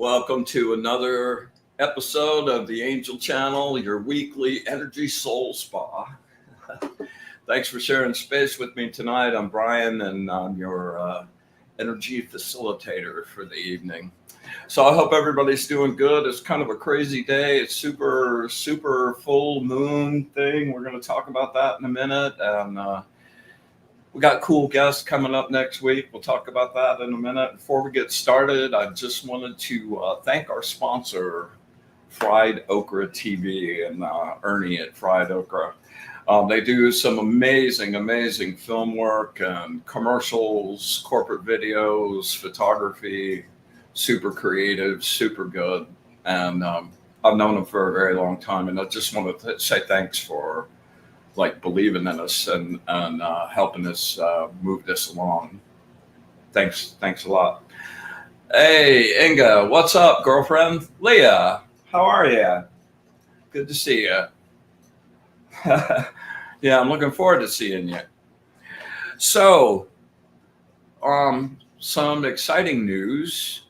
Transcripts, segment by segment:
Welcome to another episode of the Angel Channel, your weekly energy soul spa. Thanks for sharing space with me tonight. I'm Brian, and I'm your energy facilitator for the evening. So I hope everybody's doing good. It's kind of a crazy day. It's super full moon thing. We're going to talk about that in a minute. And we got cool guests coming up next week. We'll talk about that in a minute. Before we get started, I just wanted to thank our sponsor, Fried Okra TV, and Ernie at Fried Okra. They do some amazing film work and commercials, corporate videos, photography, super creative, super good. And I've known them for a very long time. And I just want to say thanks for believing in us and helping us move this along. Thanks a lot. Hey, Inga, what's up, girlfriend? Leah, how are you? Good to see you. Yeah, I'm looking forward to seeing you. So, some exciting news.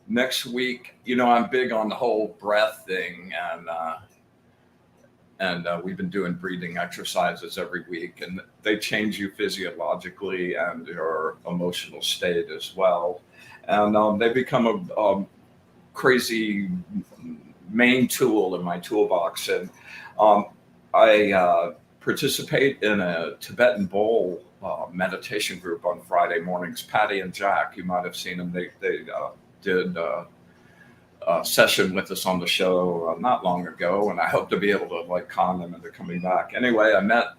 Next week, I'm big on the whole breath thing, and we've been doing breathing exercises every week, and they change you physiologically and your emotional state as well. And they become a crazy main tool in my toolbox. And I participate in a Tibetan bowl meditation group on Friday mornings. Patty and Jack, you might have seen them. They did session with us on the show not long ago, and I hope to be able to con them into coming back. Anyway, I met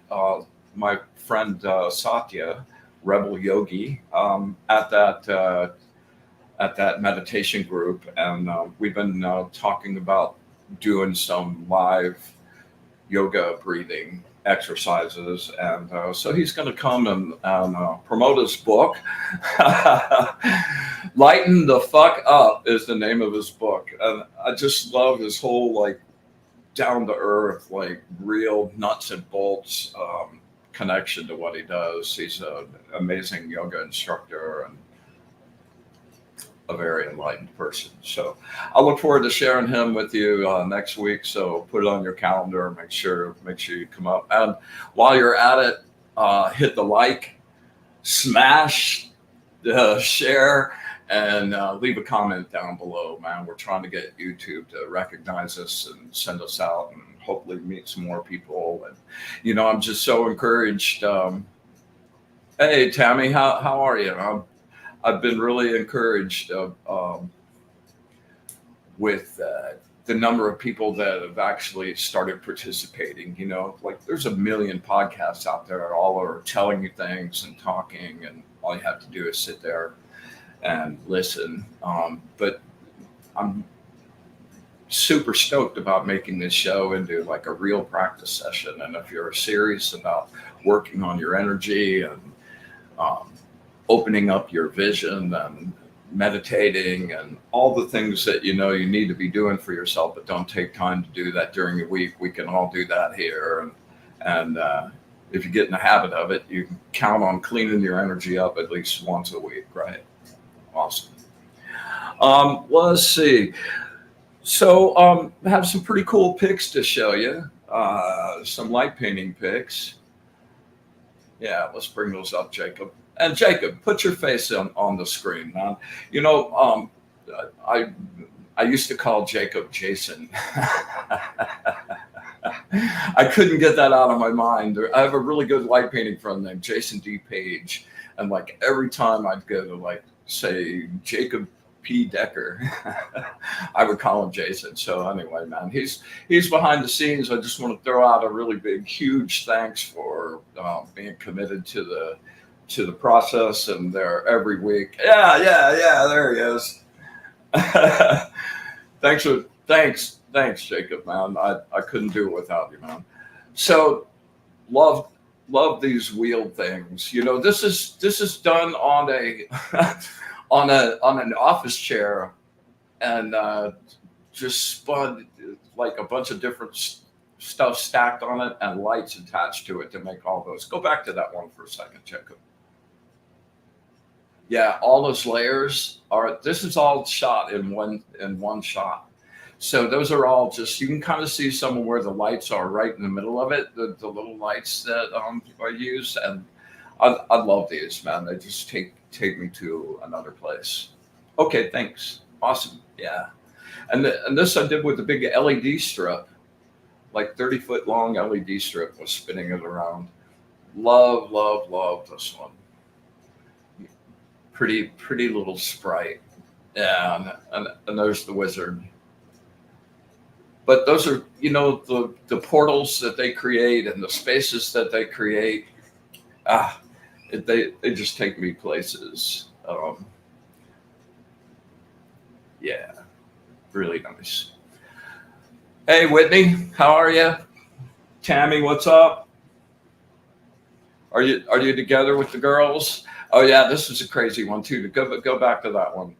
my friend Satya, Rebel Yogi, at that meditation group, and we've been talking about doing some live yoga breathing exercises, and so he's going to come and promote his book. Lighten the Fuck Up is the name of his book, and I just love his whole down to earth, real nuts and bolts connection to what he does. He's an amazing yoga instructor and a very enlightened person. So I look forward to sharing him with you next week. So put it on your calendar. Make sure you come up. And while you're at it, hit the like, smash the share, and leave a comment down below, man. We're trying to get YouTube to recognize us and send us out and hopefully meet some more people. And, I'm just so encouraged. Hey, Tammy, how are you? I've been really encouraged with the number of people that have actually started participating. There's a million podcasts out there, all are telling you things and talking, and all you have to do is sit there and listen. But I'm super stoked about making this show into a real practice session. And if you're serious about working on your energy and opening up your vision and meditating and all the things that you need to be doing for yourself, but don't take time to do that during the week, we can all do that here. And if you get in the habit of it, you can count on cleaning your energy up at least once a week, right? Awesome. Let's see. So I have some pretty cool pics to show you. Some light painting pics. Yeah, let's bring those up, Jacob. And Jacob, put your face on the screen, man. I used to call Jacob Jason. I couldn't get that out of my mind. I have a really good light painting friend named Jason D. Page, and every time I'd go to say Jacob P. Decker, I would call him Jason. So anyway, man, he's behind the scenes. I just want to throw out a really big, huge thanks for being committed to the process, and there every week. Yeah, there he is. Thanks, Jacob, man. I couldn't do it without you, man. So love these wheel things. This is done on an office chair, and just spun a bunch of different stuff stacked on it and lights attached to it to make all those. Go back to that one for a second, Jacob. Yeah, all those layers are. This is all shot in one shot. So those are all just, you can kind of see some of where the lights are right in the middle of it, the little lights that I use. And I love these, man. They just take me to another place. Okay, thanks. Awesome. Yeah. And this I did with the big LED strip, like 30-foot long LED strip was spinning it around. Love, love, love this one. Pretty little sprite. Yeah, and there's the wizard. But those are, the portals that they create and the spaces that they create. Ah, they just take me places. Yeah, really nice. Hey, Whitney, how are you? Tammy, what's up? Are you together with the girls? Oh yeah, this is a crazy one too. To go back to that one.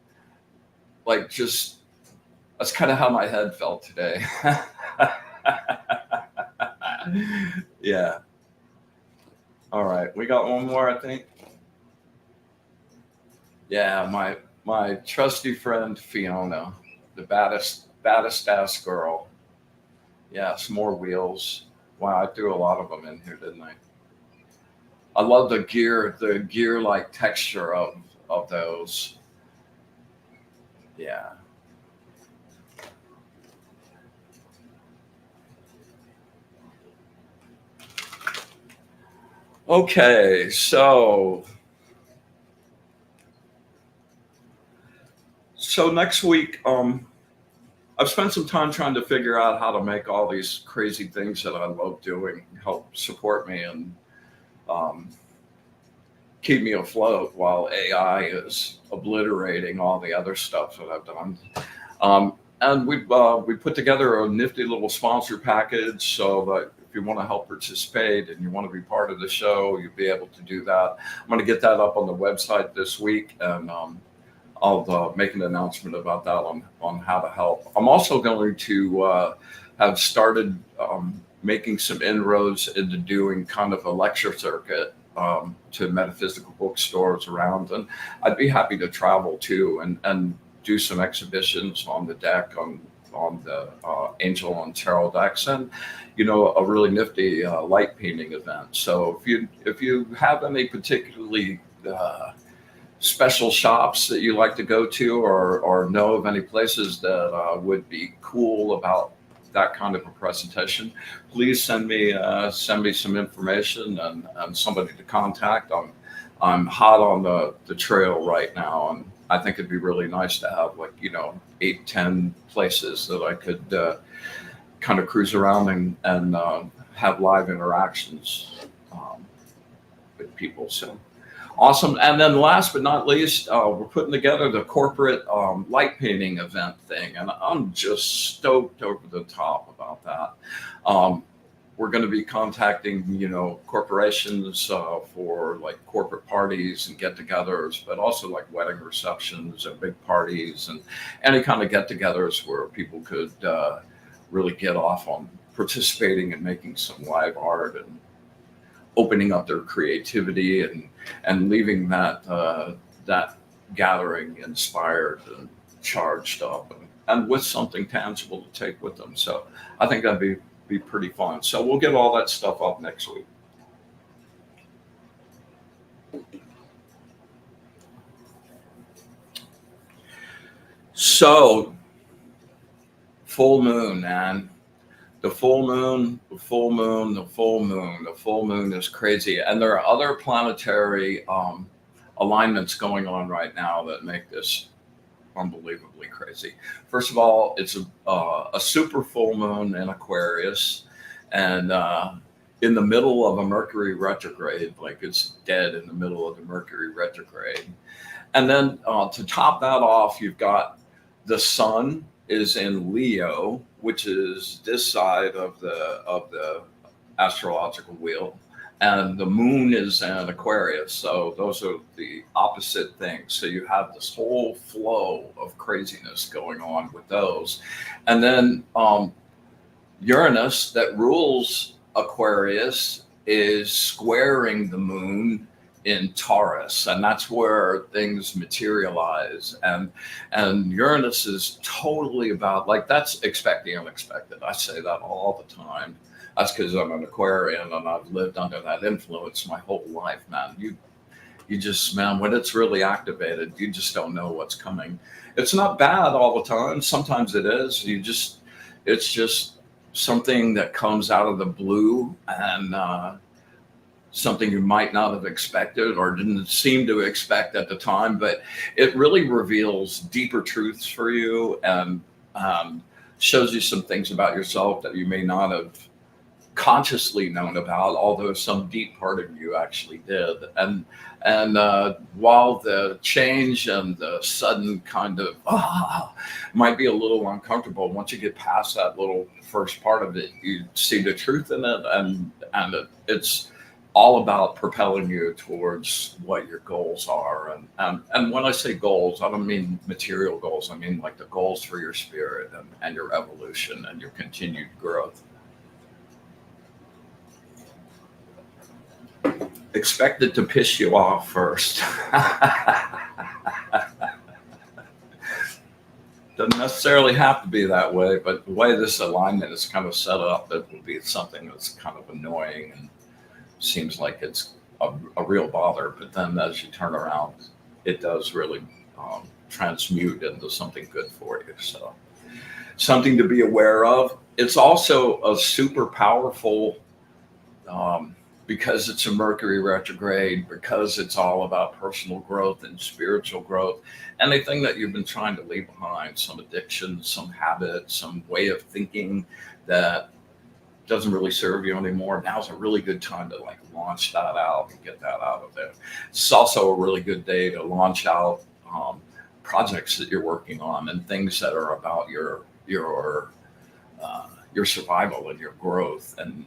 Like, just, that's kind of how my head felt today. Yeah. All right, we got one more, I think. Yeah, my trusty friend Fiona, the baddest ass girl. Yes, more wheels. Wow, I threw a lot of them in here, didn't I? I love the gear like texture of those. Yeah. Okay, so next week, I've spent some time trying to figure out how to make all these crazy things that I love doing help support me and um, keep me afloat while AI is obliterating all the other stuff that I've done. And we put together a nifty little sponsor package so that if you want to help participate and you want to be part of the show, you'll be able to do that. I'm going to get that up on the website this week, and I'll make an announcement about that on how to help. I'm also going to have started making some inroads into doing kind of a lecture circuit to metaphysical bookstores around, and I'd be happy to travel too and do some exhibitions on the deck on the angel and tarot decks, and a really nifty light painting event. So if you have any particularly special shops that you like to go to, or know of any places that would be cool about that kind of a presentation, please send me some information and somebody to contact. I'm hot on the trail right now, and I think it'd be really nice to have 8-10 places that I could kind of cruise around and have live interactions with people. So awesome. And then last but not least, we're putting together the corporate light painting event thing. And I'm just stoked over the top about that. We're going to be contacting, corporations for like corporate parties and get-togethers, but also like wedding receptions and big parties and any kind of get-togethers where people could really get off on participating and making some live art and opening up their creativity and leaving that gathering inspired and charged up and with something tangible to take with them. So I think that'd be pretty fun. So we'll get all that stuff up next week. So full moon, man. The full moon, the full moon, the full moon, the full moon is crazy. And there are other planetary alignments going on right now that make this unbelievably crazy. First of all, it's a super full moon in Aquarius, and in the middle of a Mercury retrograde, like it's dead in the middle of the Mercury retrograde. And then to top that off, you've got the sun is in Leo, which is this side of the astrological wheel, and the moon is in Aquarius. So those are the opposite things. So you have this whole flow of craziness going on with those. And then Uranus, that rules Aquarius, is squaring the moon in Taurus, and that's where things materialize. And Uranus is totally about, like, that's expecting unexpected. I say that all the time. That's because I'm an Aquarian and I've lived under that influence my whole life, man. You just, man, when it's really activated, you just don't know what's coming. It's not bad all the time. Sometimes it is. It's just something that comes out of the blue, and something you might not have expected or didn't seem to expect at the time, but it really reveals deeper truths for you, and shows you some things about yourself that you may not have consciously known about, although some deep part of you actually did. And while the change and the sudden kind of might be a little uncomfortable, once you get past that little first part of it, you see the truth in it, and it's all about propelling you towards what your goals are. And when I say goals, I don't mean material goals. I mean like the goals for your spirit and your evolution and your continued growth. Expect it to piss you off first. Doesn't necessarily have to be that way, but the way this alignment is kind of set up, it will be something that's kind of annoying and seems like it's a real bother. But then as you turn around, it does really transmute into something good for you. So something to be aware of. It's also a super powerful, because it's a Mercury retrograde, because it's all about personal growth and spiritual growth, anything that you've been trying to leave behind, some addiction, some habit, some way of thinking that doesn't really serve you anymore. Now's a really good time to like launch that out and get that out of there. It's also a really good day to launch out projects that you're working on and things that are about your survival and your growth and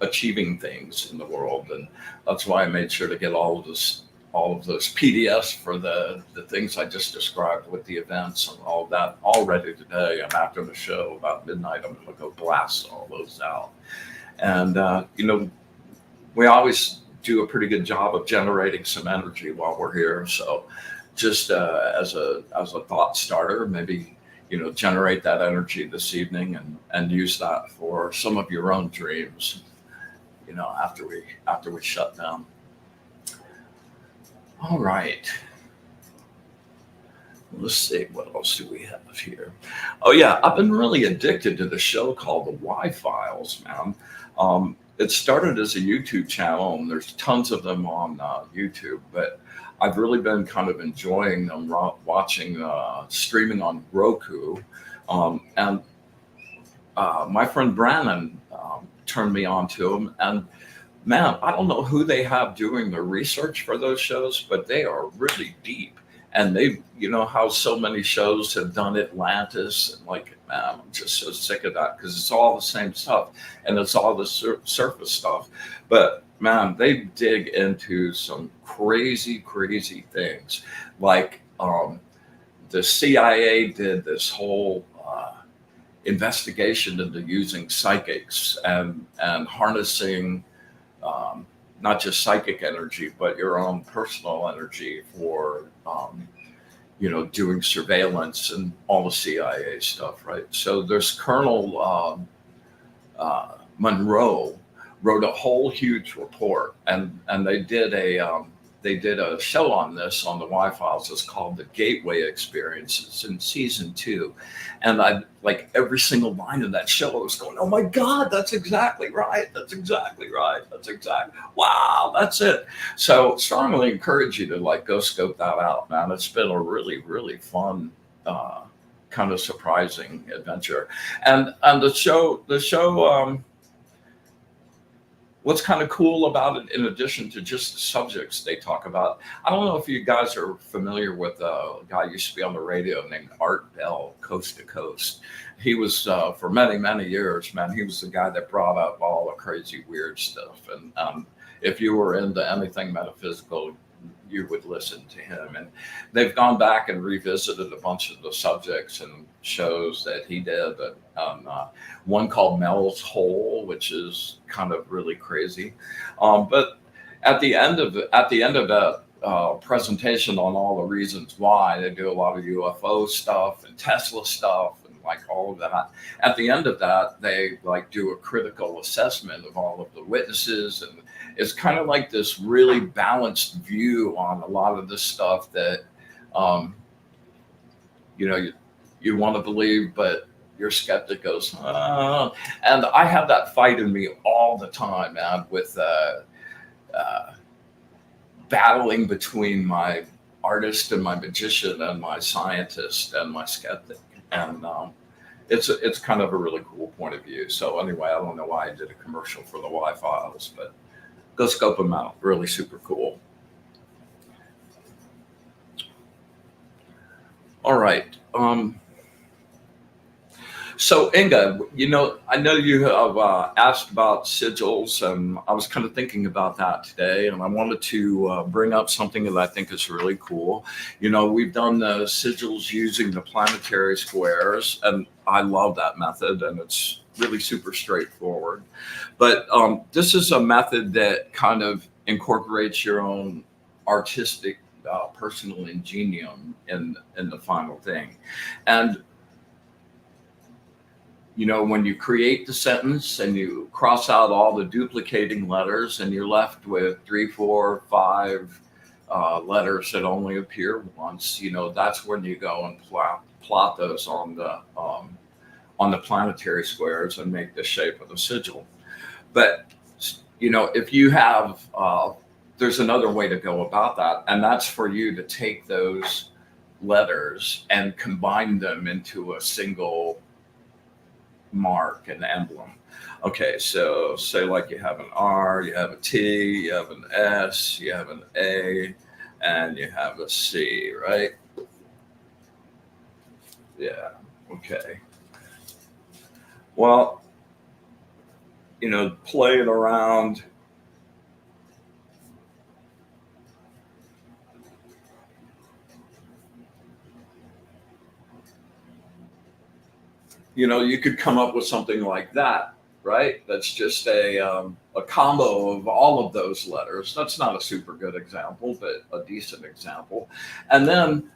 achieving things in the world. And that's why I made sure to get all of those PDFs for the things I just described with the events and all that all ready today. And after the show about midnight, I'm going to go blast all those out. And we always do a pretty good job of generating some energy while we're here. So just as a thought starter, maybe generate that energy this evening and use that for some of your own dreams, after we shut down. All right. Let's see, what else do we have here? Oh yeah, I've been really addicted to the show called The Y-Files, man. It started as a YouTube channel, and there's tons of them on YouTube, but I've really been kind of enjoying them, watching, streaming on Roku. And my friend Brandon turned me on to them. And man, I don't know who they have doing the research for those shows, but they are really deep. And they, how so many shows have done Atlantis, and like, man, I'm just so sick of that because it's all the same stuff and it's all the surface stuff. But man, they dig into some crazy, crazy things. Like the CIA did this whole investigation into using psychics and harnessing not just psychic energy, but your own personal energy for, doing surveillance and all the CIA stuff, right? So there's Colonel Monroe wrote a whole huge report, and they did a show on this on the Y-Files. It's called The Gateway Experience. It's in season 2. And I, like, every single line of that show, I was going, oh my God, that's exactly right. That's exactly right. Wow, that's it. So strongly encourage you to like go scope that out, man. It's been a really, really fun, kind of surprising adventure. And the show, what's kind of cool about it, in addition to just the subjects they talk about, I don't know if you guys are familiar with a guy who used to be on the radio named Art Bell, Coast to Coast. He was, for many, many years, man, he was the guy that brought up all the crazy, weird stuff. And if you were into anything metaphysical, you would listen to him. And they've gone back and revisited a bunch of the subjects and shows that he did. One called Mel's Hole, which is kind of really crazy. But at the end of that presentation on all the reasons why they do a lot of UFO stuff and Tesla stuff and like all of that. At the end of that, they like do a critical assessment of all of the witnesses, and it's kind of like this really balanced view on a lot of this stuff that um, you want to believe, but your skeptic goes, and I have that fight in me all the time, man, with uh, battling between my artist and my magician and my scientist and my skeptic. And it's kind of a really cool point of view. So anyway, I don't know why I did a commercial for the Y files, but go scope them out. Really super cool. All right. So Inga, I know you have asked about sigils, and I was kind of thinking about that today, and I wanted to bring up something that I think is really cool. We've done the sigils using the planetary squares, and I love that method, and it's really super straightforward. But this is a method that kind of incorporates your own artistic, personal ingenium in the final thing. And when you create the sentence and you cross out all the duplicating letters and you're left with 3, 4, 5 letters that only appear once, that's when you go and plot those on the planetary squares and make the shape of the sigil. But, if you have, there's another way to go about that, and that's for you to take those letters and combine them into a single mark and emblem. Okay, so say like you have an R, you have a T, you have an S, you have an A, and you have a C, right? Yeah, okay. Well, playing around, you could come up with something like that, right? That's just a combo of all of those letters. That's not a super good example, but a decent example. And then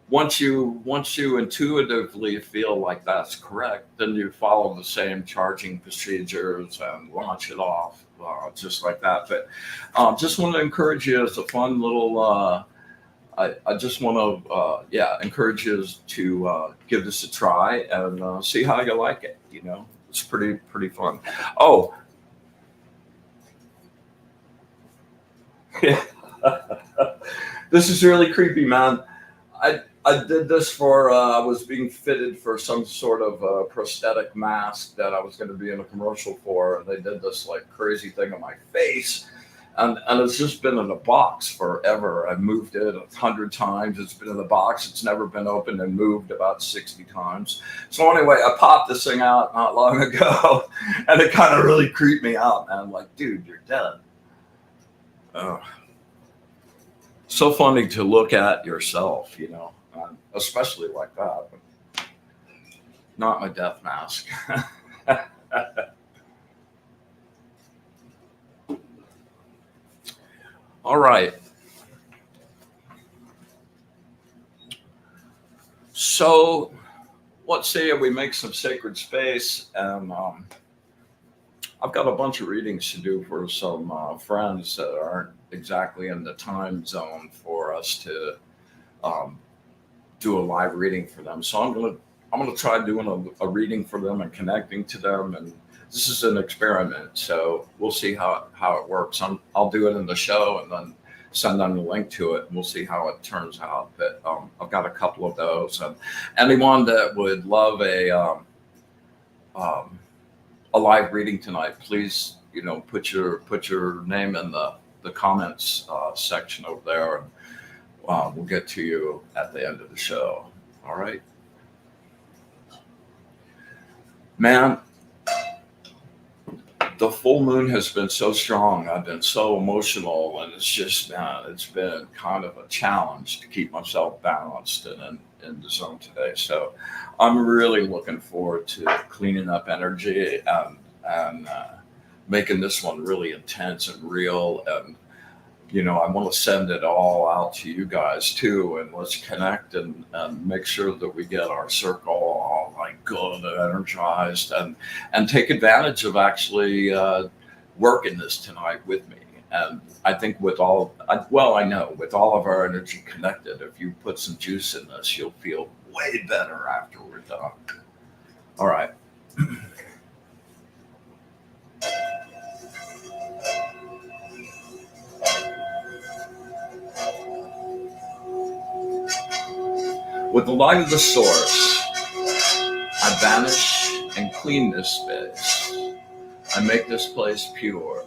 once you intuitively feel like that's correct, then you follow the same charging procedures and launch it off just like that. But just want to encourage you as a fun little. I just want to, encourage you to give this a try and see how you like it. It's pretty fun. Oh, this is really creepy, man. I did this for, I was being fitted for some sort of prosthetic mask that I was going to be in a commercial for. And they did this like crazy thing on my face. And it's just been in a box forever. I've moved it 100 times. It's been in the box. It's never been opened and moved about 60 times. So anyway, I popped this thing out not long ago, and it kind of really creeped me out, man. I'm like, dude, you're dead. Oh. So funny to look at yourself, especially like that. But not my death mask. All right. So let's say we make some sacred space, and I've got a bunch of readings to do for some friends that aren't exactly in the time zone for us to do a live reading for them. So I'm gonna try doing a reading for them and connecting to them, and this is an experiment, so we'll see how it works. I'll do it in the show and then send them the link to it, and we'll see how it turns out. But I've got a couple of those, and anyone that would love a live reading tonight, please put your name in the comments section over there, and we'll get to you at the end of the show. All right, man. The full moon has been so strong. I've been so emotional, and it's been kind of a challenge to keep myself balanced and in the zone today. So I'm really looking forward to cleaning up energy and making this one really intense and real. And, I want to send it all out to you guys too. And let's connect and make sure that we get our circle all like good and energized and take advantage of actually working this tonight with me. And I think I know with all of our energy connected, if you put some juice in this, you'll feel way better after we're done. All right. With the light of the source, I banish and clean this space. I make this place pure.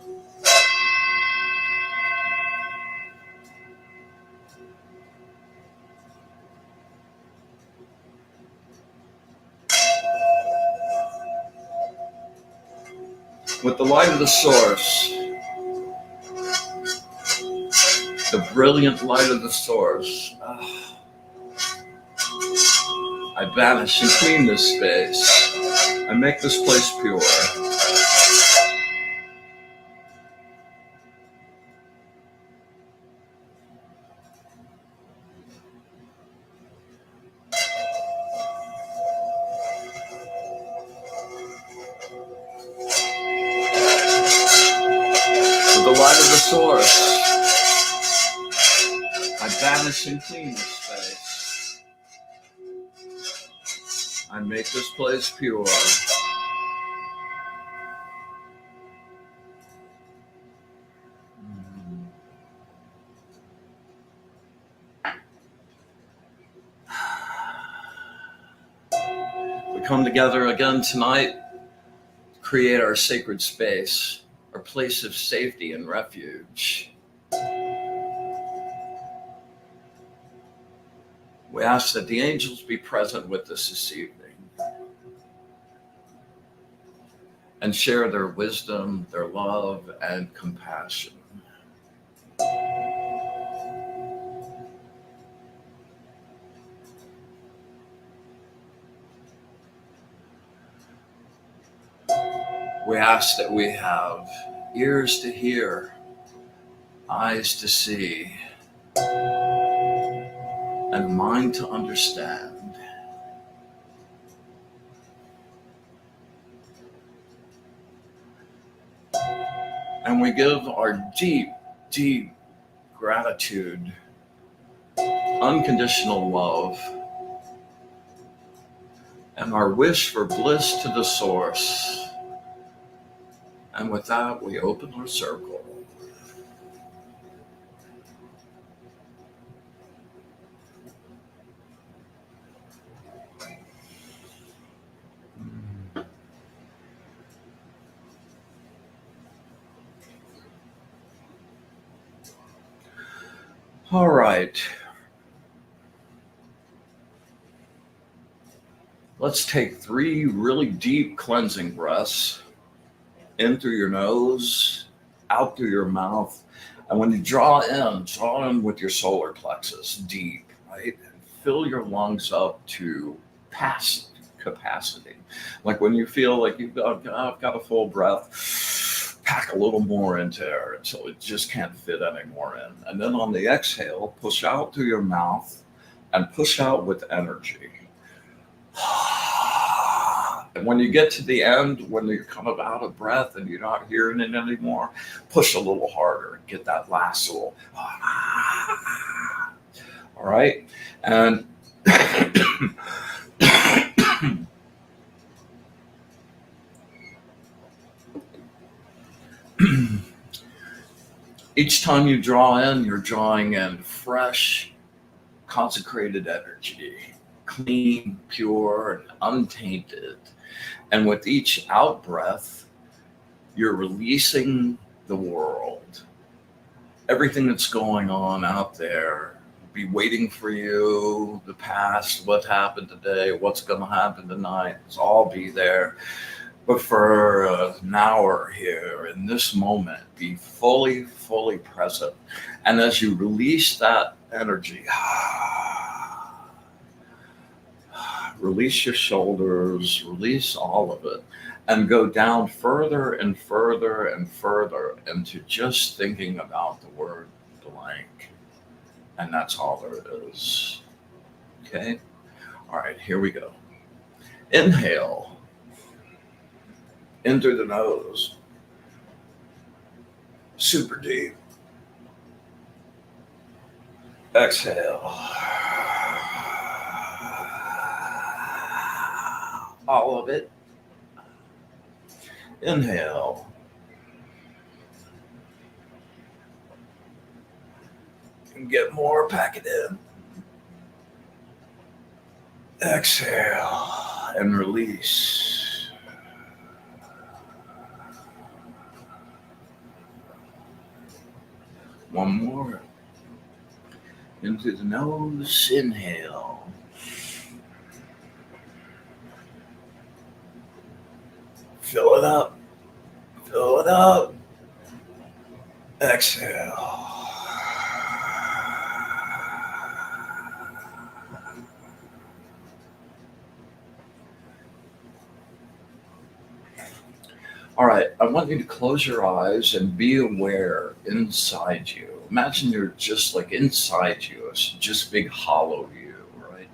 With the light of the source, the brilliant light of the source, I banish and clean this space. I make this place pure. With the light of the source, I banish and clean this space. I make this place pure. We come together again tonight, create our sacred space, our place of safety and refuge. We ask that the angels be present with us this evening and share their wisdom, their love, and compassion. We ask that we have ears to hear, eyes to see, and a mind to understand. And we give our deep, deep gratitude, unconditional love, and our wish for bliss to the source. And with that, we open our circle. All right. Let's take 3 really deep cleansing breaths. In through your nose, out through your mouth. And when you draw in with your solar plexus deep, right? And fill your lungs up to past capacity. Like when you feel like I've got a full breath, pack a little more into there until it just can't fit anymore in. And then on the exhale, push out through your mouth and push out with energy. And when you get to the end, when you're kind of out of breath and you're not hearing it anymore, push a little harder and get that last little. All right. And each time you draw in, you're drawing in fresh, consecrated energy, clean, pure, and untainted. And with each out breath, you're releasing the world. Everything that's going on out there be waiting for you, the past, what happened today, what's going to happen tonight, it's all be there. But for an hour here in this moment, be fully, fully present. And as you release that energy, release your shoulders, release all of it. and go down further and further and further into just thinking about the word blank. And that's all there is. Okay? All right, here we go. Inhale in through the nose, super deep. Exhale. All of it. Inhale. And get more, pack it in. Exhale and release. One more. In through the nose, inhale. Fill it up. Fill it up. Exhale. All right, I want you to close your eyes and be aware inside you. Imagine you're just like inside you, it's just big hollow you, right?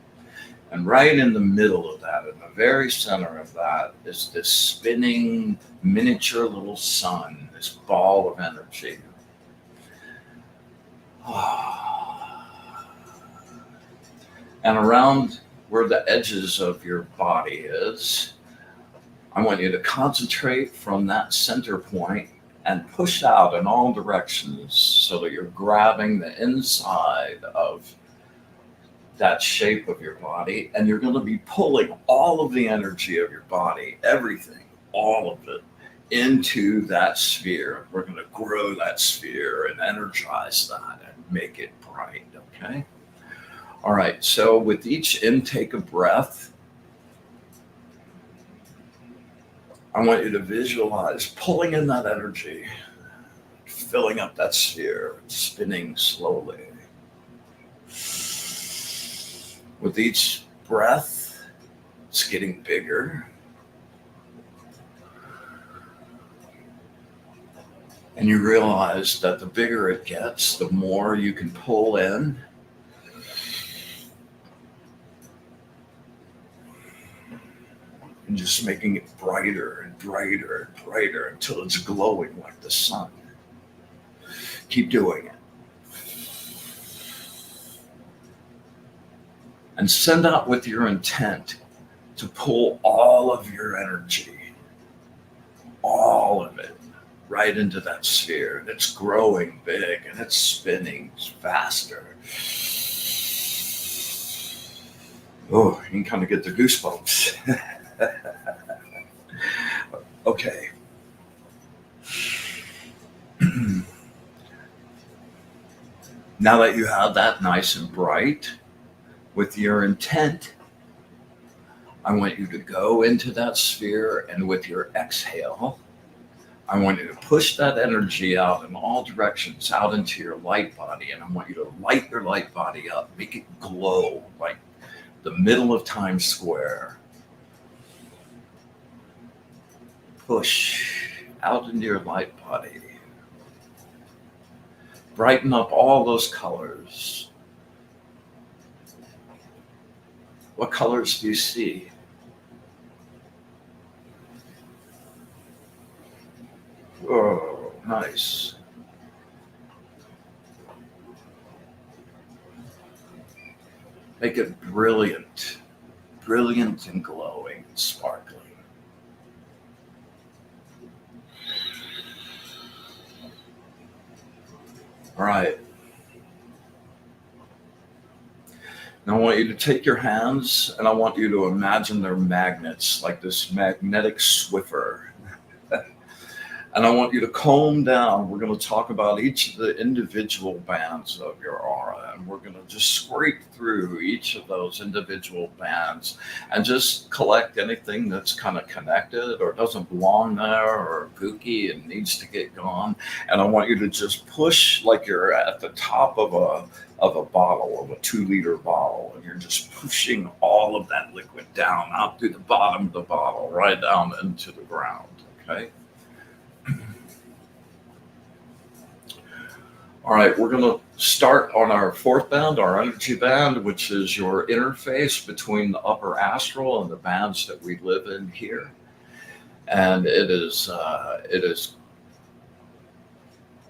And right in the middle of that, in the very center of that, is this spinning miniature little sun, this ball of energy. And around where the edges of your body is, I want you to concentrate from that center point and push out in all directions so that you're grabbing the inside of that shape of your body, and you're going to be pulling all of the energy of your body, everything, all of it, into that sphere. We're going to grow that sphere and energize that and make it bright, okay? All right, so with each intake of breath, I want you to visualize pulling in that energy, filling up that sphere, spinning slowly. With each breath, it's getting bigger. And you realize that the bigger it gets, the more you can pull in. And just making it brighter and brighter and brighter until it's glowing like the sun. Keep doing it. And send out with your intent to pull all of your energy, all of it, right into that sphere. And it's growing big and it's spinning faster. Oh, you can kind of get the goosebumps. Okay. Now that you have that nice and bright, with your intent, I want you to go into that sphere, and with your exhale, I want you to push that energy out in all directions, out into your light body, and I want you to light your light body up, make it glow like the middle of Times Square. Push out into your light body. Brighten up all those colors. What colors do you see? Oh, nice. Make it brilliant, brilliant and glowing and sparkling. All right. Now I want you to take your hands and I want you to imagine they're magnets, like this magnetic Swiffer. And I want you to comb down. We're going to talk about each of the individual bands of your aura, and we're going to just scrape through each of those individual bands and just collect anything that's kind of connected or doesn't belong there or kooky and needs to get gone. And I want you to just push like you're at the top of a bottle, of a 2-liter bottle, and you're just pushing all of that liquid down out through the bottom of the bottle, right down into the ground. Okay. All right, we're going to start on our fourth band, our energy band, which is your interface between the upper astral and the bands that we live in here. And it is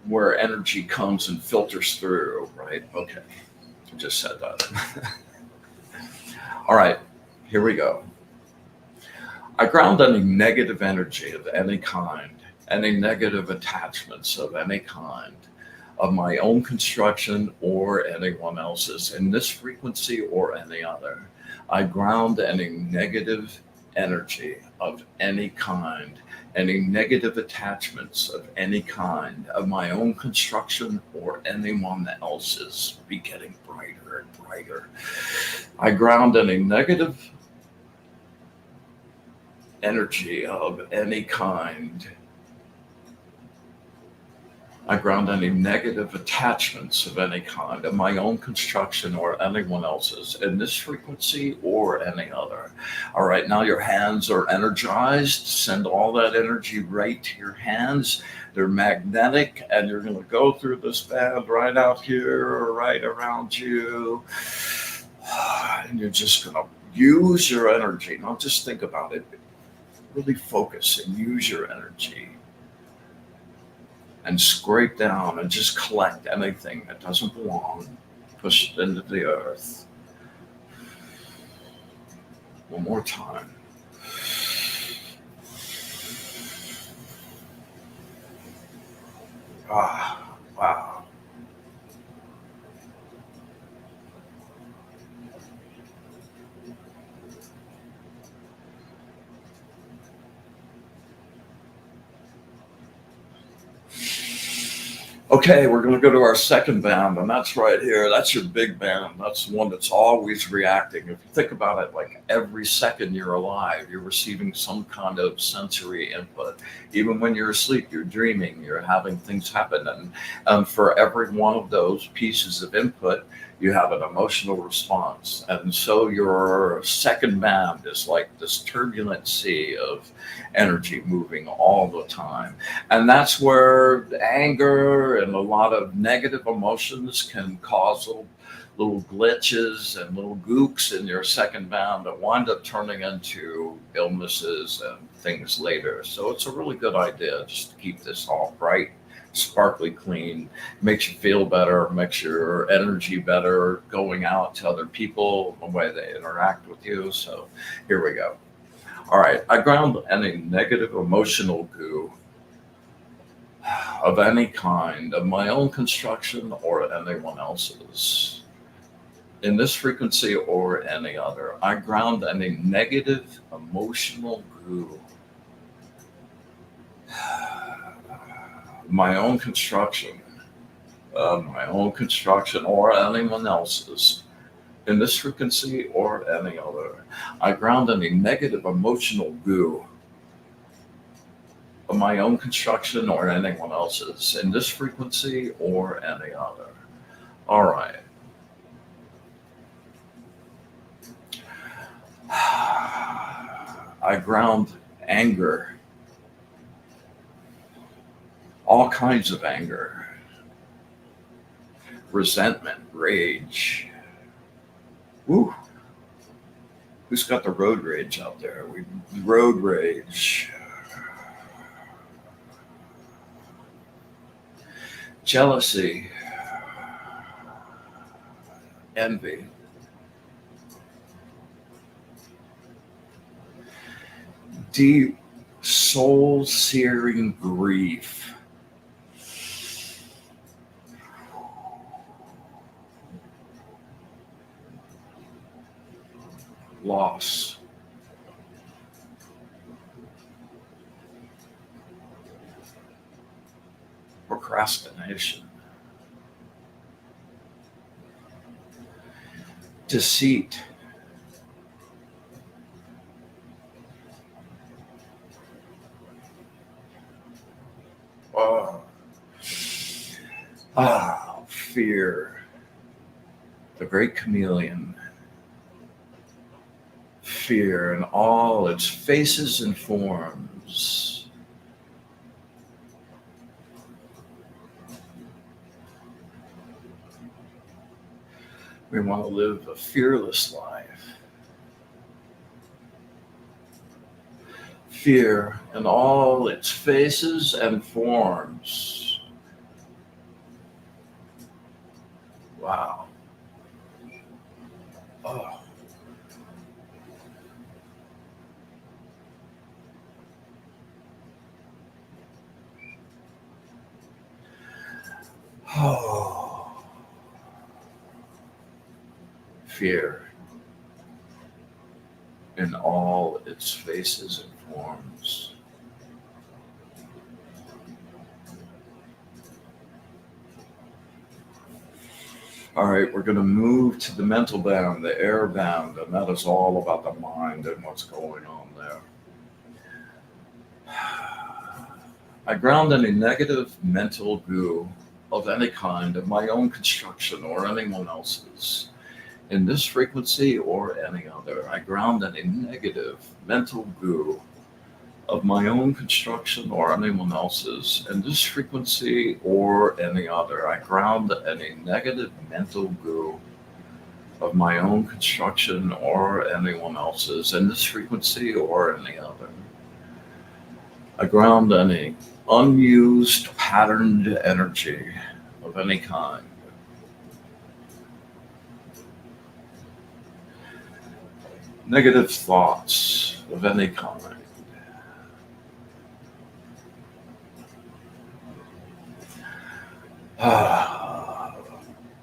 where energy comes and filters through, right? Okay, I just said that. All right, here we go. I ground any negative energy of any kind, any negative attachments of any kind, of my own construction or anyone else's, in this frequency or any other. I ground any negative energy of any kind, any negative attachments of any kind, of my own construction or anyone else's. Be getting brighter and brighter. I ground any negative energy of any kind. I ground any negative attachments of any kind, of my own construction or anyone else's, in this frequency or any other. All right, now your hands are energized. Send all that energy right to your hands. They're magnetic, and you're going to go through this band right out here, right around you. And you're just going to use your energy. Don't just think about it. Really focus and use your energy. And scrape down and just collect anything that doesn't belong. Push it into the earth. One more time. Ah, wow. Okay, we're going to go to our second band, and that's right here. That's your big band. That's the one that's always reacting. If you think about it, like every second you're alive, you're receiving some kind of sensory input. Even when you're asleep, you're dreaming, you're having things happen. And for every one of those pieces of input, you have an emotional response. And so your second band is like this turbulent sea of energy moving all the time. And that's where anger and a lot of negative emotions can cause little glitches and little gooks in your second band that wind up turning into illnesses and things later. So it's a really good idea just to keep this all bright, sparkly clean. Makes you feel better, makes your energy better going out to other people, the way they interact with you. So here we go. All right, I ground any negative emotional goo of any kind, of my own construction or anyone else's, in this frequency or any other. I ground any negative emotional goo, my own construction, or anyone else's, in this frequency or any other. I ground any negative emotional goo of my own construction or anyone else's, in this frequency or any other. All right. I ground anger, all kinds of anger, resentment, rage. Woo. Who's got the road rage out there? Road rage. Jealousy, envy, deep soul-searing grief, loss, procrastination, deceit, oh, fear, the great chameleon, fear in all its faces and forms. We want to live a fearless life. Fear in all its faces and forms. Wow. Oh. Oh. Fear in all its faces and forms. All right, we're going to move to the mental band, the air band, and that is all about the mind and what's going on there. I ground any negative mental goo of any kind, of my own construction or anyone else's, in this frequency or any other. I ground any negative mental goo of my own construction or anyone else's, in this frequency or any other. I ground any negative mental goo of my own construction or anyone else's, in this frequency or any other. I ground any unused patterned energy of any kind. Negative thoughts of any kind.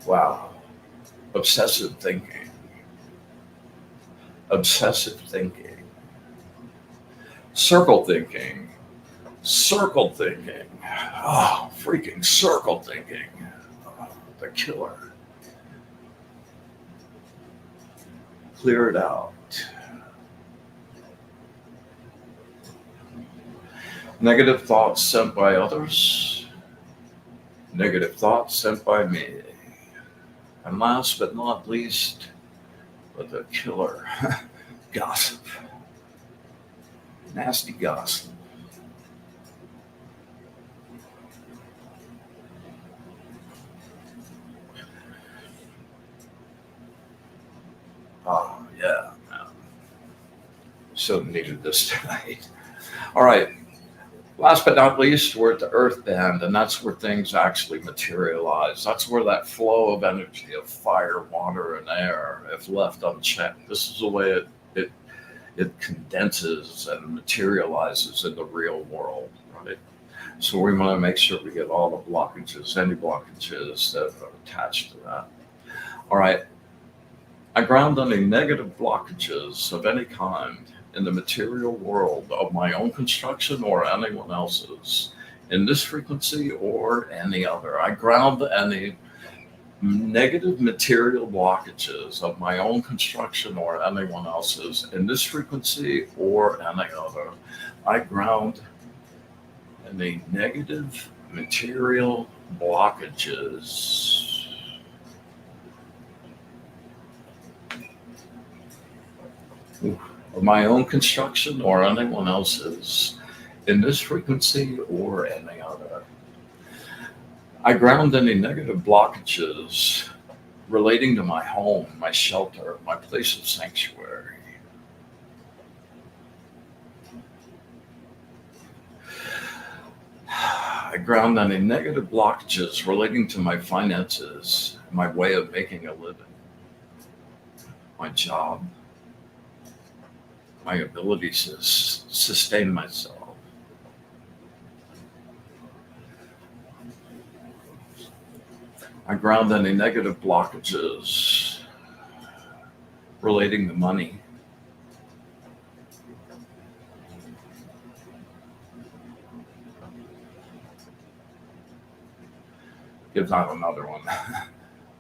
Wow. Obsessive thinking. Obsessive thinking. Circle thinking. Circle thinking. Oh, freaking circle thinking. Oh, the killer. Clear it out. Negative thoughts sent by others. Negative thoughts sent by me. And last but not least, the killer, gossip. Nasty gossip. Oh, yeah. So needed this tonight. All right. Last but not least, we're at the earth band, and that's where things actually materialize. That's where that flow of energy of fire, water, and air, if left unchecked, this is the way it condenses and materializes in the real world, right? So we want to make sure we get all the blockages, any blockages that are attached to that. All right. I ground any negative blockages of any kind in the material world of my own construction or anyone else's, in this frequency or any other. I ground any negative material blockages of my own construction or anyone else's, in this frequency or any other. I ground any negative material blockages of my own construction or anyone else's, in this frequency or any other. I ground any negative blockages relating to my home, my shelter, my place of sanctuary. I ground any negative blockages relating to my finances, my way of making a living, my job, my ability to sustain myself. I ground any negative blockages relating to money, Give that another one.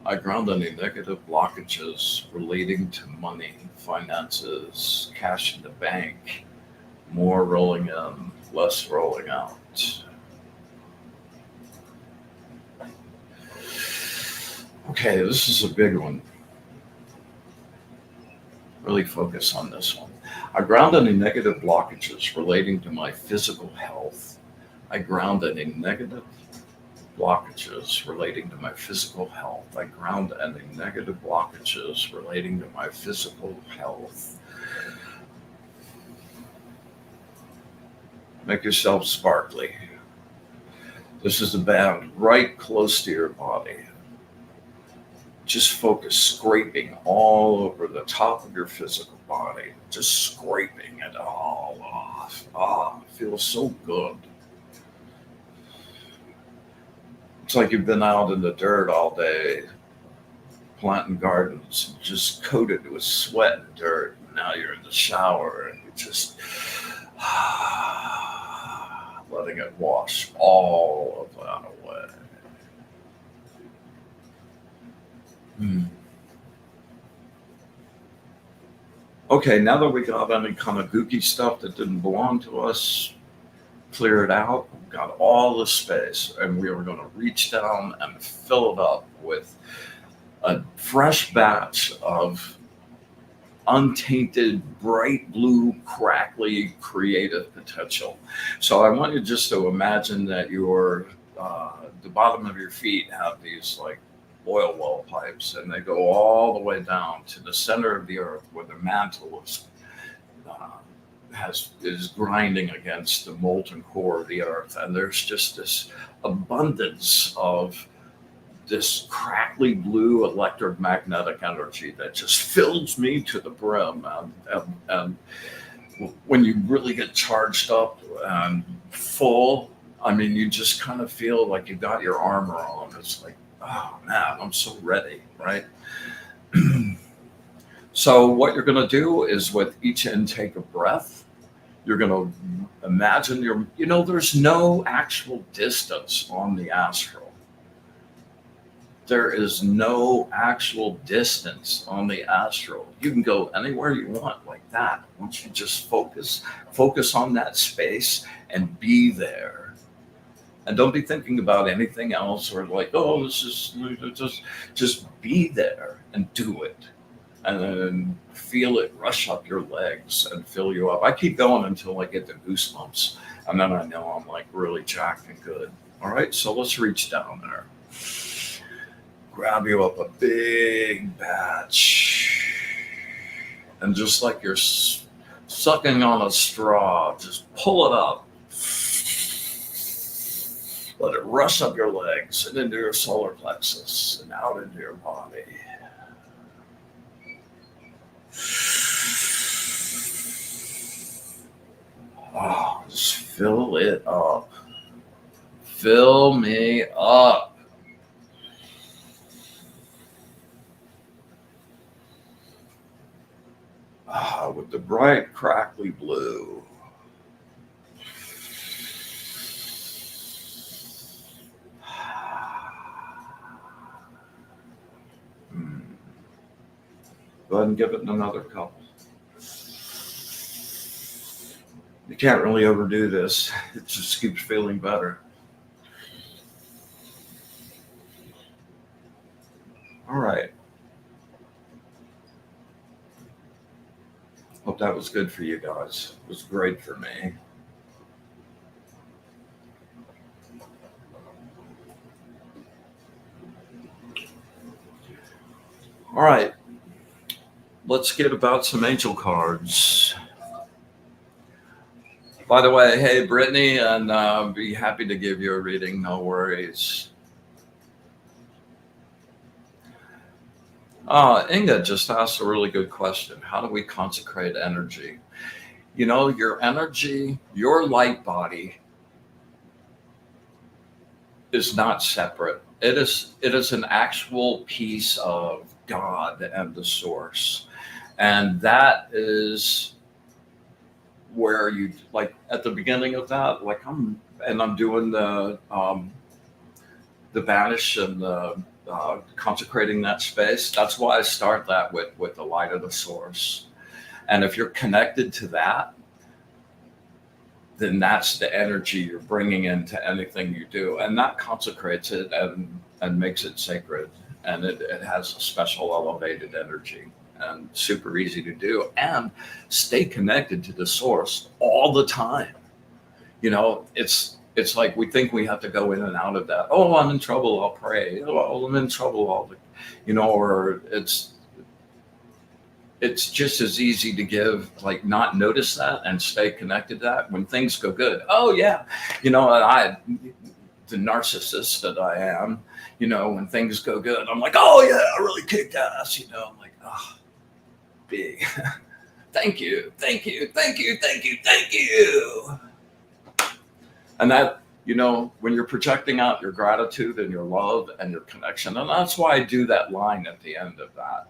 I ground any negative blockages relating to money, finances, cash in the bank, more rolling in, less rolling out. Okay, this is a big one. Really focus on this one. I ground any negative blockages relating to my physical health. I ground any negative blockages relating to my physical health. I ground any negative blockages relating to my physical health. Make yourself sparkly. This is a band right close to your body. Just focus scraping all over the top of your physical body. Just scraping it all off. Ah, it feels so good. It's like you've been out in the dirt all day, planting gardens, just coated with sweat and dirt. Now you're in the shower and you're just letting it wash all of that away. Okay, now that we got any kind of gooky stuff that didn't belong to us, clear it out, got all the space, and we were going to reach down and fill it up with a fresh batch of untainted, bright blue, crackly, creative potential. So I want you just to imagine that the bottom of your feet have these like oil well pipes, and they go all the way down to the center of the earth where the mantle is grinding against the molten core of the earth, and there's just this abundance of this crackly blue electromagnetic energy that just fills me to the brim. And when you really get charged up and full, I mean, you just kind of feel like you got your armor on. It's like, oh man, I'm so ready, right? So what you're going to do is with each intake of breath, you're going to imagine there's no actual distance on the astral. There is no actual distance on the astral. You can go anywhere you want like that. Once you just focus on that space and be there. And don't be thinking about anything else or like, oh, this is just be there and do it. And then feel it rush up your legs and fill you up. I keep going until I get the goosebumps. And then I know I'm like really jacked and good. All right, so let's reach down there. Grab you up a big batch. And just like you're sucking on a straw, just pull it up. Let it rush up your legs and into your solar plexus and out into your body. Oh, just fill it up. Fill me up. With the bright, crackly blue. Go ahead and give it another couple. You can't really overdo this. It just keeps feeling better. All right. Hope that was good for you guys. It was great for me. All right. Let's get about some angel cards. By the way, hey, Brittany, and I'll be happy to give you a reading. No worries. Inga just asked a really good question. How do we consecrate energy? Your energy, your light body is not separate. It is an actual piece of God and the source. And that is where you, like at the beginning of that, like I'm doing the the vanish and the consecrating that space. That's why I start that with the light of the source. And if you're connected to that, then that's the energy you're bringing into anything you do, and that consecrates it and makes it sacred, and it has a special elevated energy and super easy to do. And stay connected to the source all the time. You know, it's like we think we have to go in and out of that. Oh, I'm in trouble, I'll pray. Oh, I'm in trouble, or it's just as easy to not notice that and stay connected to that when things go good. Oh yeah, and the narcissist that I am, when things go good, I'm like, oh yeah, I really kicked ass. I'm like, oh, big, thank you. And that, when you're projecting out your gratitude and your love and your connection, and that's why I do that line at the end of that.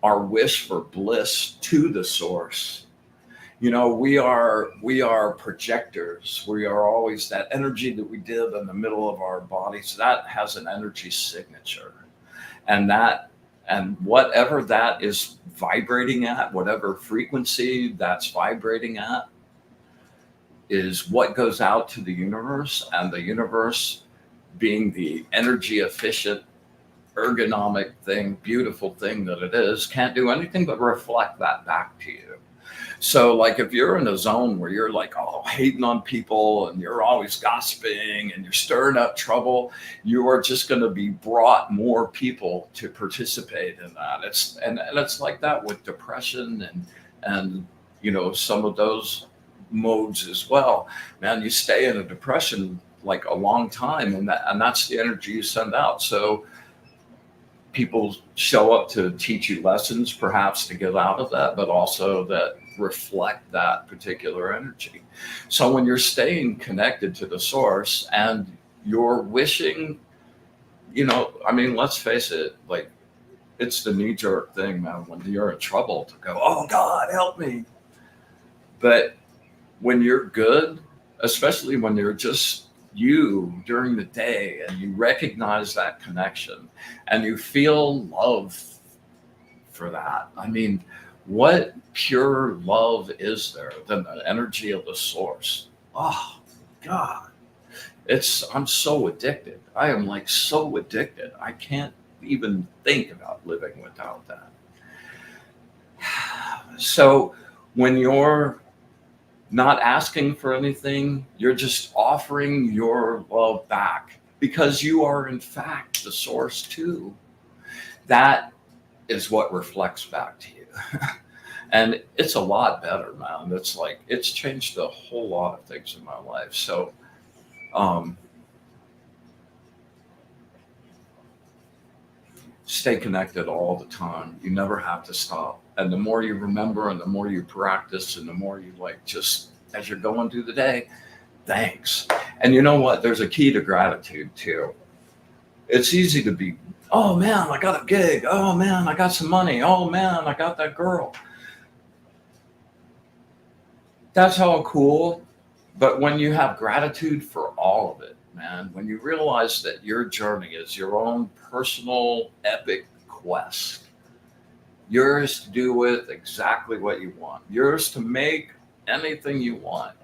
Our wish for bliss to the source. We are projectors. We are always that energy that we did in the middle of our bodies. That has an energy signature, and whatever that is vibrating at, whatever frequency that's vibrating at, is what goes out to the universe. And the universe, being the energy efficient, ergonomic thing, beautiful thing that it is, can't do anything but reflect that back to you. So like if you're in a zone where you're like, oh, hating on people and you're always gossiping and you're stirring up trouble, you are just going to be brought more people to participate in that. It's like that with depression and some of those modes as well. Man, you stay in a depression like a long time, and that's the energy you send out. So people show up to teach you lessons, perhaps to get out of that, but also that reflect that particular energy. So when you're staying connected to the source and you're wishing, let's face it, like it's the knee-jerk thing, man, when you're in trouble to go, oh God, help me. But when you're good, especially when you're just you during the day and you recognize that connection and you feel love for that. I mean, what pure love is there than the energy of the source? Oh God, I'm so addicted. I am like so addicted. I can't even think about living without that. So when you're not asking for anything, you're just offering your love back because you are in fact the source too. That is what reflects back to you. And it's a lot better, man. It's changed a whole lot of things in my life. So stay connected all the time. You never have to stop. And the more you remember and the more you practice and the more you just as you're going through the day, thanks. And you know what? There's a key to gratitude too. It's easy to be, oh man, I got a gig. Oh man, I got some money. Oh man, I got that girl. That's all cool. But when you have gratitude for all of it, man, when you realize that your journey is your own personal epic quest, yours to do with exactly what you want, yours to make anything you want.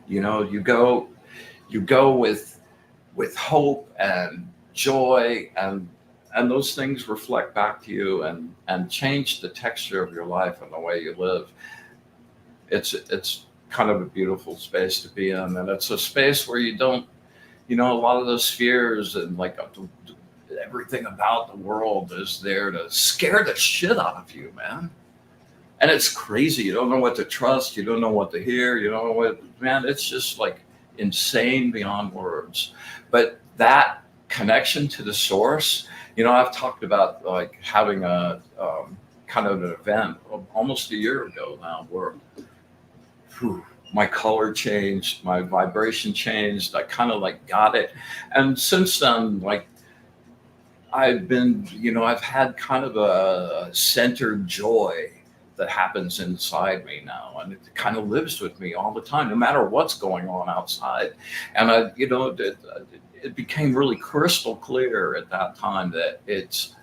You go with hope and joy, and those things reflect back to you and change the texture of your life and the way you live. It's kind of a beautiful space to be in, and it's a space where you don't, a lot of those fears and everything about the world is there to scare the shit out of you, man. And it's crazy. You don't know what to trust. You don't know what to hear. You don't know what, man, it's just like insane beyond words. But that connection to the source, I've talked about like having a kind of an event almost a year ago now where my color changed, my vibration changed. I kind of got it. And since then, I've been, I've had kind of a centered joy that happens inside me now, and it kind of lives with me all the time, no matter what's going on outside. And it became really crystal clear at that time that it's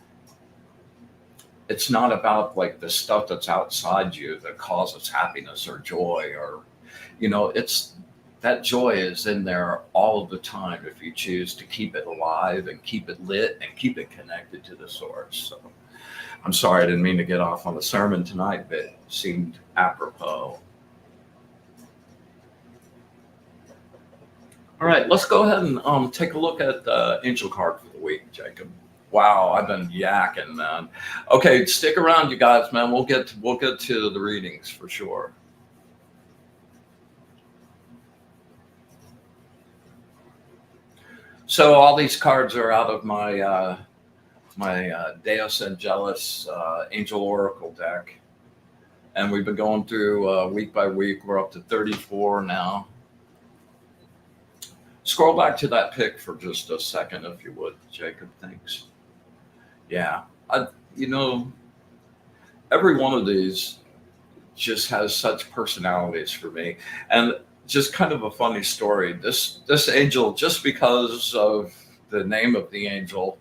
not about like the stuff that's outside you that causes happiness or joy, or it's that joy is in there all of the time if you choose to keep it alive and keep it lit and keep it connected to the source. So I'm sorry, I didn't mean to get off on the sermon tonight, but it seemed apropos. All right, let's go ahead and take a look at the angel card for the week, Jacob. Wow, I've been yakking, man. Okay, stick around, you guys, man. We'll get to the readings for sure. So all these cards are out of my Deus Angelis Angel Oracle deck, and we've been going through week by week. We're up to 34 now. Scroll back to that pic for just a second, if you would, Jacob. Thanks. Yeah, every one of these just has such personalities for me. And just kind of a funny story. This angel, just because of the name of the angel,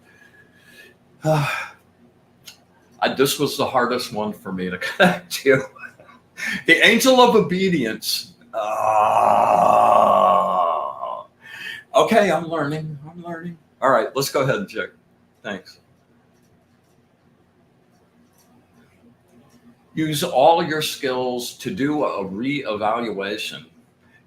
this was the hardest one for me to connect to. The angel of obedience. Okay, I'm learning. All right, let's go ahead and check. Thanks. Use all your skills to do a reevaluation.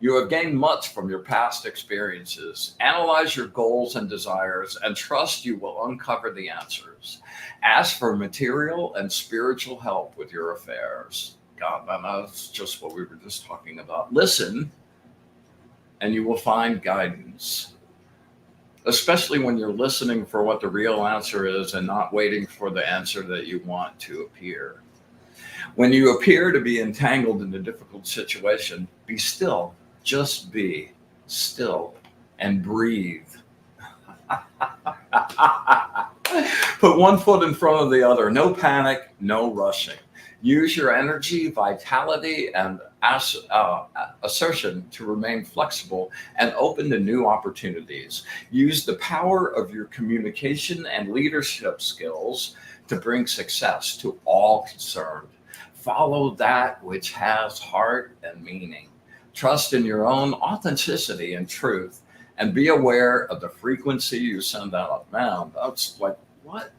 You have gained much from your past experiences. Analyze your goals and desires and trust you will uncover the answers. Ask for material and spiritual help with your affairs. God, that's just what we were just talking about. Listen, and you will find guidance, especially when you're listening for what the real answer is and not waiting for the answer that you want to appear. When you appear to be entangled in a difficult situation, be still. Just be still and breathe. Put one foot in front of the other. No panic, no rushing. Use your energy, vitality, and assertion to remain flexible and open to new opportunities. Use the power of your communication and leadership skills to bring success to all concerned. Follow that which has heart and meaning. Trust in your own authenticity and truth, and be aware of the frequency you send out. Man, that's like, what?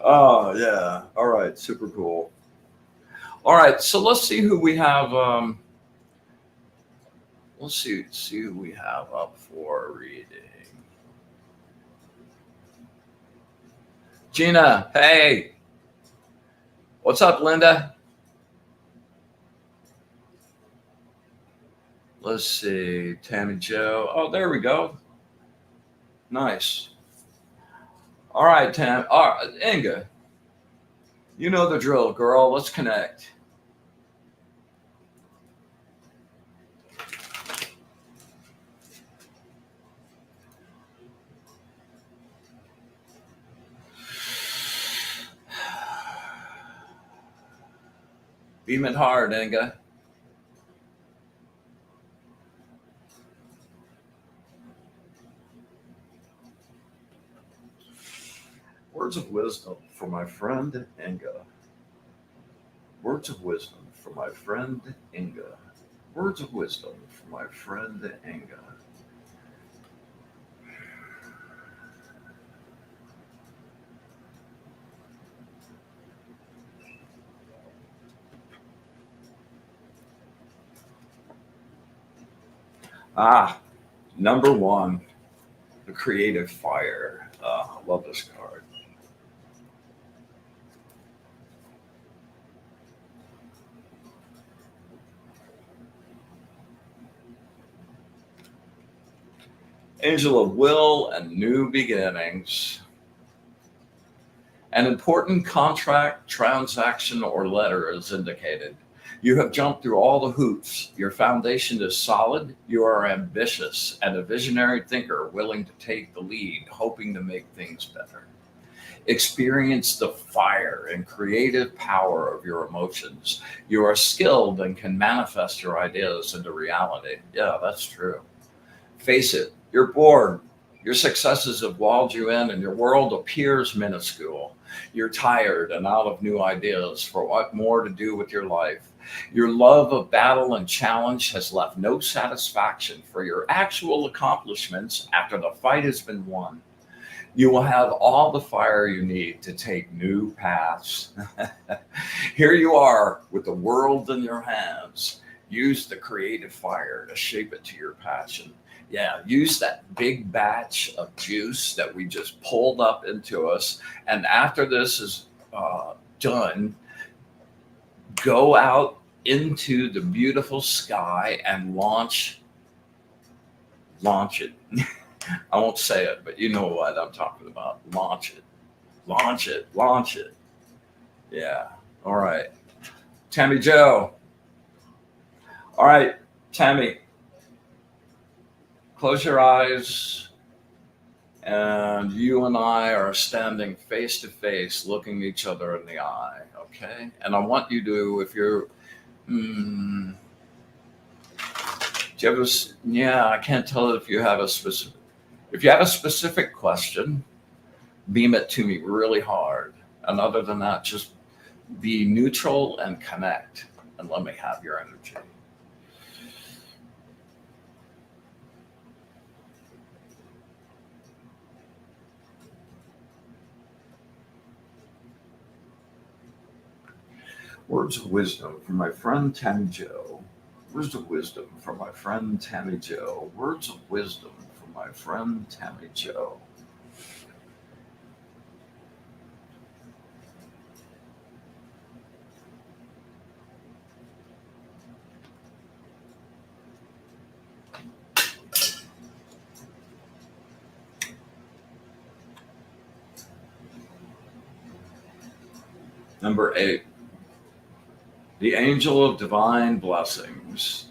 Oh, yeah. All right. Super cool. All right. So let's see who we have. Let's see who we have up for reading. Gina, hey. What's up, Linda? Let's see. Tammy Joe. Oh, there we go. Nice. All right, Tam. All right, Inga. You know the drill, girl. Let's connect. Beam it hard, Inga. Words of wisdom for my friend Inga. Words of wisdom for my friend Inga. Words of wisdom for my friend Inga. Number one, the creative fire. I love this card. Angel of will and new beginnings. An important contract, transaction, or letter is indicated. You have jumped through all the hoops. Your foundation is solid. You are ambitious and a visionary thinker willing to take the lead, hoping to make things better. Experience the fire and creative power of your emotions. You are skilled and can manifest your ideas into reality. Yeah, that's true. Face it, you're bored. Your successes have walled you in and your world appears minuscule. You're tired and out of new ideas for what more to do with your life. Your love of battle and challenge has left no satisfaction for your actual accomplishments after the fight has been won. You will have all the fire you need to take new paths. Here you are with the world in your hands. Use the creative fire to shape it to your passion. Yeah, use that big batch of juice that we just pulled up into us. And after this is done, go out into the beautiful sky and launch it. I won't say it, but you know what I'm talking about. Launch it, launch it, launch it. Yeah. All right. Tammy Joe. All right, Tammy, close your eyes. And you and I are standing face to face, looking each other in the eye. Okay. And I want you to, if you're, do you have yeah, I can't tell if you have a specific, if you have a specific question, beam it to me really hard. And other than that, just be neutral and connect and let me have your energy. Words of wisdom from my friend Tammy Joe. Words of wisdom from my friend Tammy Joe. Words of wisdom from my friend Tammy Joe. Number 8. The angel of divine blessings.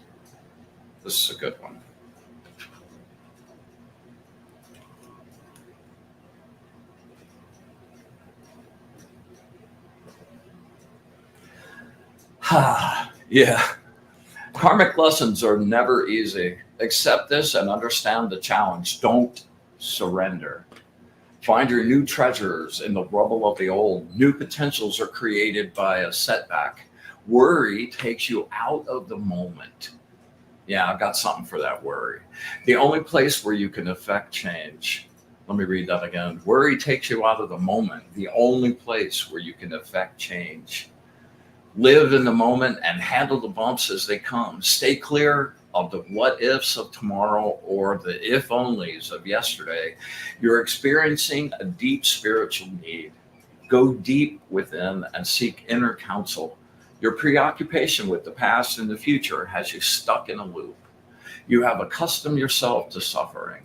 This is a good one. Yeah. Karmic lessons are never easy. Accept this and understand the challenge. Don't surrender. Find your new treasures in the rubble of the old. New potentials are created by a setback. Worry takes you out of the moment. Yeah, I've got something for that worry. The only place where you can affect change. Let me read that again. Worry takes you out of the moment. The only place where you can affect change. Live in the moment and handle the bumps as they come. Stay clear of the what ifs of tomorrow or the if onlys of yesterday. You're experiencing a deep spiritual need. Go deep within and seek inner counsel. Your preoccupation with the past and the future has you stuck in a loop. You have accustomed yourself to suffering.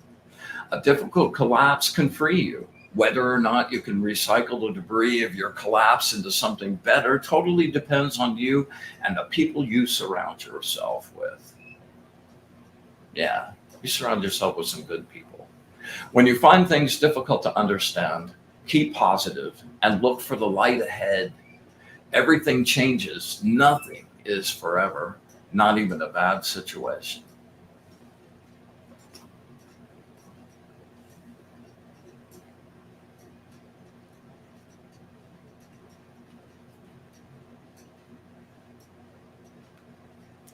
A difficult collapse can free you. Whether or not you can recycle the debris of your collapse into something better totally depends on you and the people you surround yourself with. Yeah, you surround yourself with some good people. When you find things difficult to understand, keep positive and look for the light ahead. Everything changes. Nothing is forever, not even a bad situation.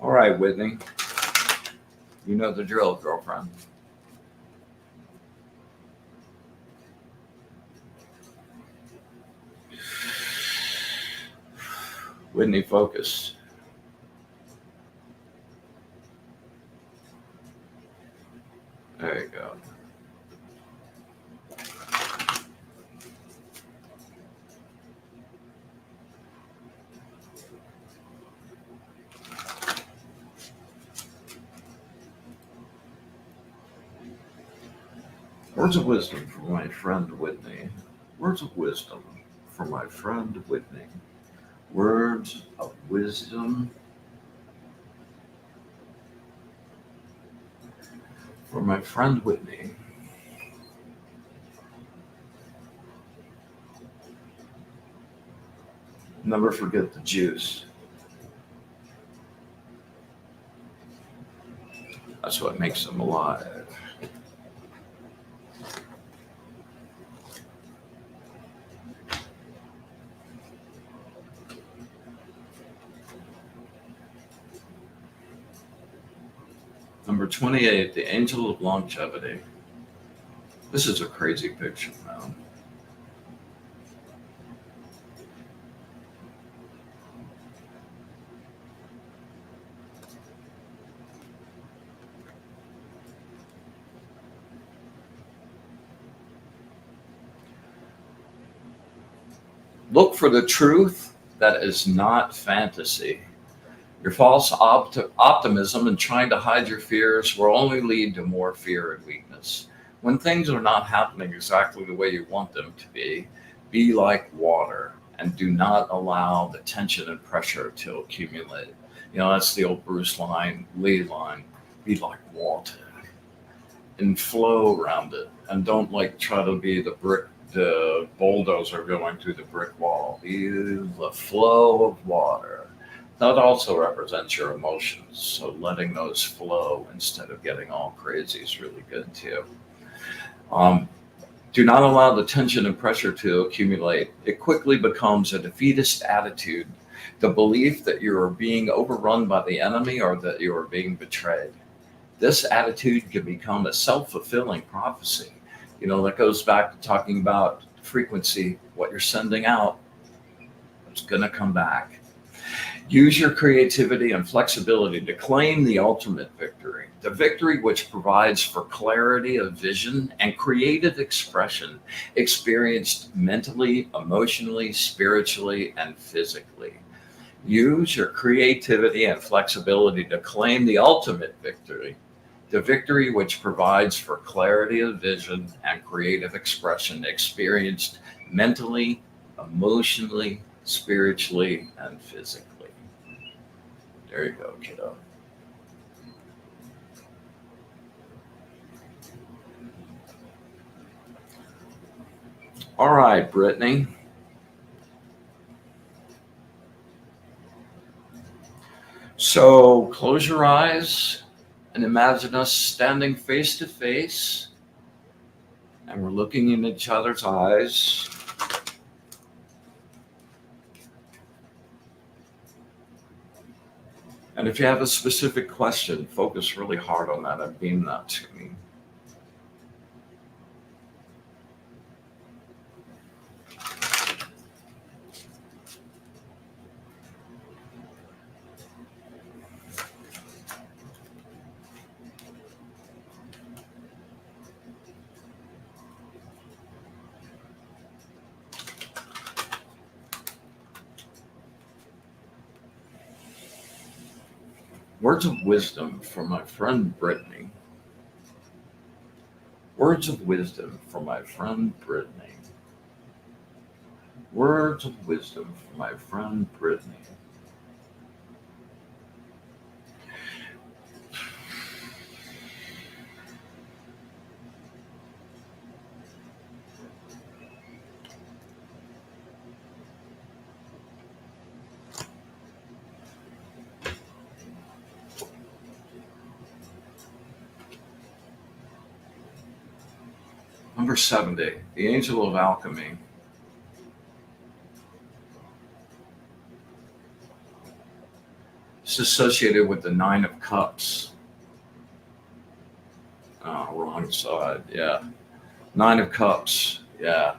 All right, Whitney. You know the drill, girlfriend. Whitney, focus. There you go. Words of wisdom from my friend Whitney. Words of wisdom from my friend Whitney. Words of wisdom from my friend Whitney. Never forget the juice. That's what makes them alive. Number 28, the angel of longevity. This is a crazy picture, man. Look for the truth that is not fantasy. Your false optimism and trying to hide your fears will only lead to more fear and weakness. When things are not happening exactly the way you want them to be like water and do not allow the tension and pressure to accumulate. You know, that's the old Lee line, be like water and flow around it, and don't like try to be the bulldozer going through the brick wall. Be the flow of water. That also represents your emotions. So letting those flow instead of getting all crazy is really good too. Do not allow the tension and pressure to accumulate. It quickly becomes a defeatist attitude, the belief that you are being overrun by the enemy or that you are being betrayed. This attitude can become a self-fulfilling prophecy. You know, that goes back to talking about frequency, what you're sending out, it's going to come back. Use your creativity and flexibility to claim the ultimate victory, the victory which provides for clarity of vision and creative expression experienced mentally, emotionally, spiritually, and physically. Use your creativity and flexibility to claim the ultimate victory, the victory which provides for clarity of vision and creative expression experienced mentally, emotionally, spiritually, and physically. There you go, kiddo. All right, Brittany. So close your eyes and imagine us standing face to face, and we're looking in each other's eyes. And if you have a specific question, focus really hard on that and beam that to me. Words of wisdom from my friend Brittany. Words of wisdom from my friend Brittany. Words of wisdom from my friend Brittany. Number 70, the angel of alchemy. It's associated with the Nine of Cups. Oh, wrong side. Yeah. Nine of Cups. Yeah.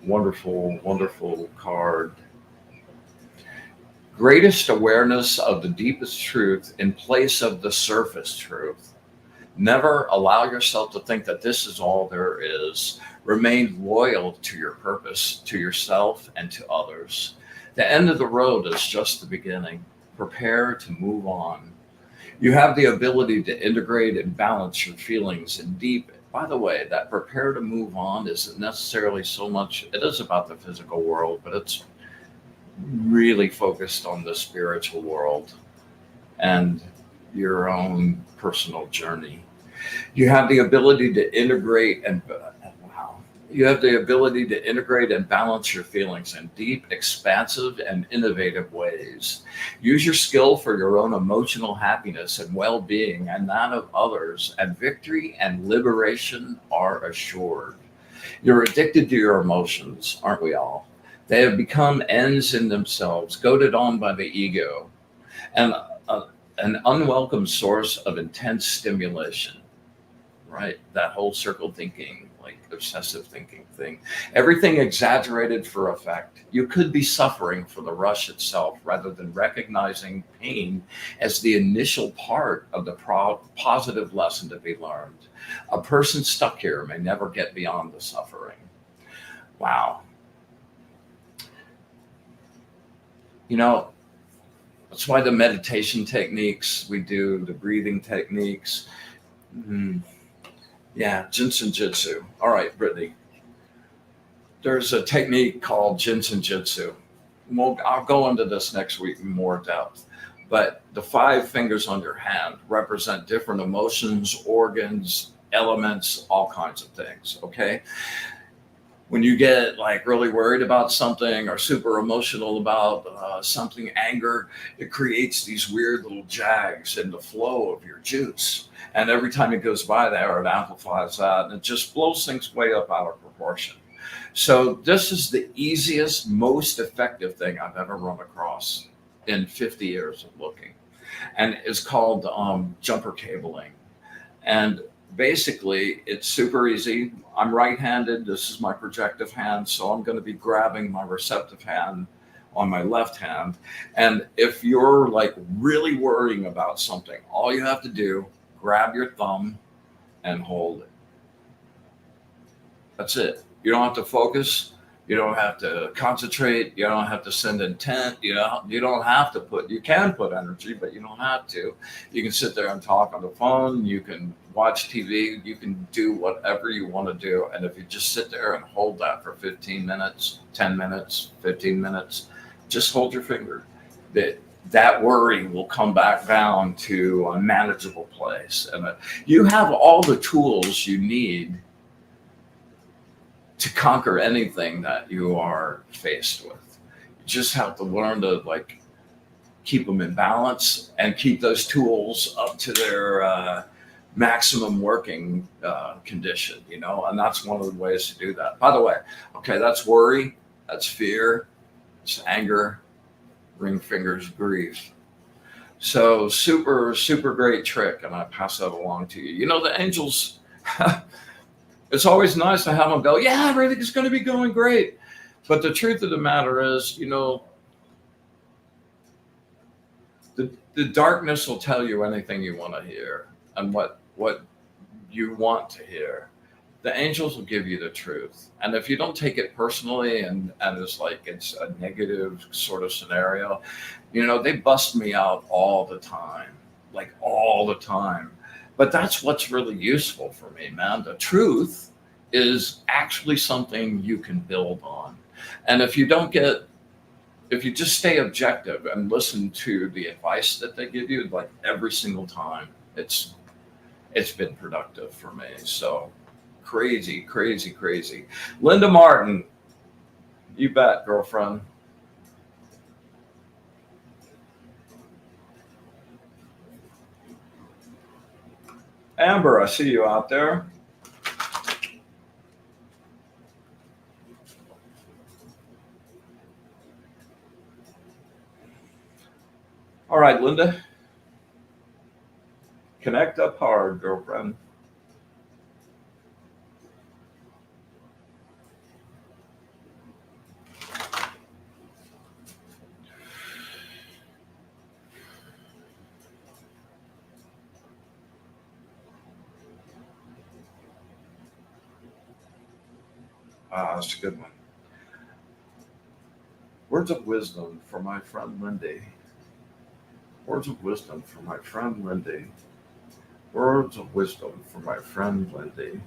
Wonderful, wonderful card. Greatest awareness of the deepest truth in place of the surface truth. Never allow yourself to think that this is all there is. Remain loyal to your purpose, to yourself, and to others. The end of the road is just the beginning. Prepare to move on. You have the ability to integrate and balance your feelings in deep. By the way, that prepare to move on isn't necessarily so much, it is about the physical world, but it's really focused on the spiritual world and your own personal journey. You have the ability to integrate and, wow, You have the ability to integrate and balance your feelings in deep, expansive, and innovative ways. Use your skill for your own emotional happiness and well being and that of others, and victory and liberation are assured. You're addicted to your emotions, aren't we all? They have become ends in themselves, goaded on by the ego, and an unwelcome source of intense stimulation, right? That whole circle thinking, like obsessive thinking thing. Everything exaggerated for effect. You could be suffering for the rush itself rather than recognizing pain as the initial part of the positive lesson to be learned. A person stuck here may never get beyond the suffering. Wow. You know, that's why the meditation techniques we do, the breathing techniques. Yeah, Jinsen Jitsu. All right, Brittany. There's a technique called Jinsen Jitsu. I'll go into this next week in more depth. But the 5 fingers on your hand represent different emotions, organs, elements, all kinds of things. Okay. When you get like really worried about something or super emotional about something, anger, it creates these weird little jags in the flow of your juice. And every time it goes by there, it amplifies that and it just blows things way up out of proportion. So this is the easiest, most effective thing I've ever run across in 50 years of looking. And it's called jumper cabling. And basically, it's super easy. I'm right-handed. This is my projective hand. So I'm going to be grabbing my receptive hand on my left hand. And if you're like really worrying about something, all you have to do, grab your thumb and hold it. That's it. You don't have to focus. You don't have to concentrate. You don't have to send intent. You don't have to you can put energy, but you don't have to. You can sit there and talk on the phone. You can watch TV. You can do whatever you want to do. And if you just sit there and hold that for 15 minutes, 10 minutes, 15 minutes, just hold your finger. That worry will come back down to a manageable place. And you have all the tools you need to conquer anything that you are faced with. You just have to learn to like keep them in balance and keep those tools up to their maximum working condition, and that's one of the ways to do that. By the way, okay, that's worry, that's fear, it's anger, ring fingers, grief. So super, super great trick, and I pass that along to you. The angels, it's always nice to have them go, yeah, everything is going to be going great. But the truth of the matter is, the darkness will tell you anything you want to hear and what you want to hear. The angels will give you the truth. And if you don't take it personally and it's like it's a negative sort of scenario, they bust me out all the time, like all the time. But that's what's really useful for me, man. The truth is actually something you can build on. And if you just stay objective and listen to the advice that they give you, like every single time, it's been productive for me. So crazy, crazy, crazy. Linda Martin, you bet, girlfriend. Amber, I see you out there. All right, Linda. Connect up hard, girlfriend. That's a good one. Words of wisdom for my friend Lindy. Words of wisdom for my friend Lindy. Words of wisdom for my friend Lindy.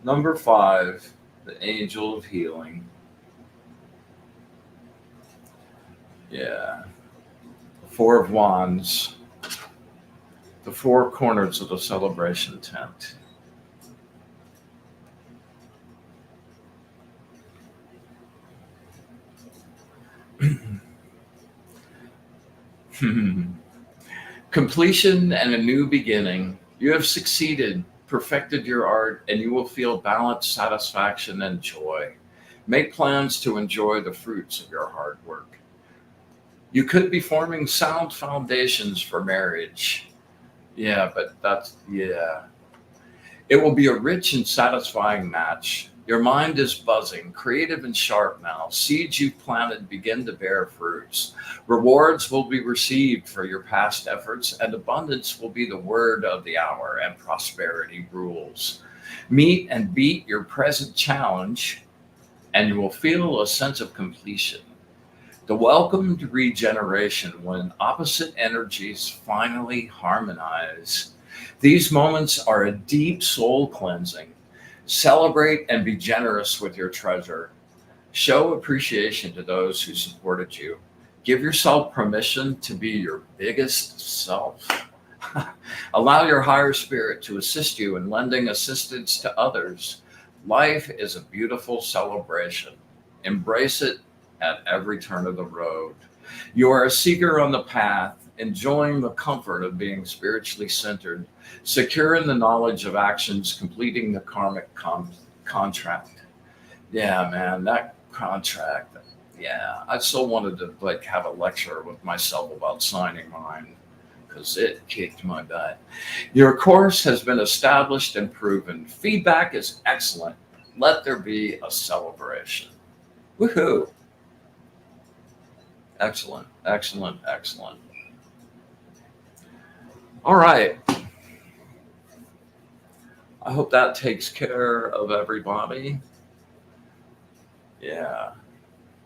Number 5, the angel of healing. Yeah. 4 of Wands. The 4 corners of the celebration tent. Completion and a new beginning. You have succeeded, perfected your art, and you will feel balance, satisfaction, and joy. Make plans to enjoy the fruits of your hard work. You could be forming sound foundations for marriage. Yeah. It will be a rich and satisfying match. Your mind is buzzing, creative and sharp now. Seeds you've planted begin to bear fruits. Rewards will be received for your past efforts, and abundance will be the word of the hour, and prosperity rules. Meet and beat your present challenge, and you will feel a sense of completion. The welcomed regeneration when opposite energies finally harmonize. These moments are a deep soul cleansing. Celebrate and be generous with your treasure. Show appreciation to those who supported you. Give yourself permission to be your biggest self. Allow your higher spirit to assist you in lending assistance to others. Life is a beautiful celebration. Embrace it at every turn of the road. You are a seeker on the path, enjoying the comfort of being spiritually centered, secure in the knowledge of actions, completing the karmic contract. Yeah, man, that contract. Yeah, I still wanted to have a lecture with myself about signing mine because it kicked my butt. Your course has been established and proven. Feedback is excellent. Let there be a celebration. Woohoo! Excellent, excellent, excellent. All right. I hope that takes care of everybody. Yeah.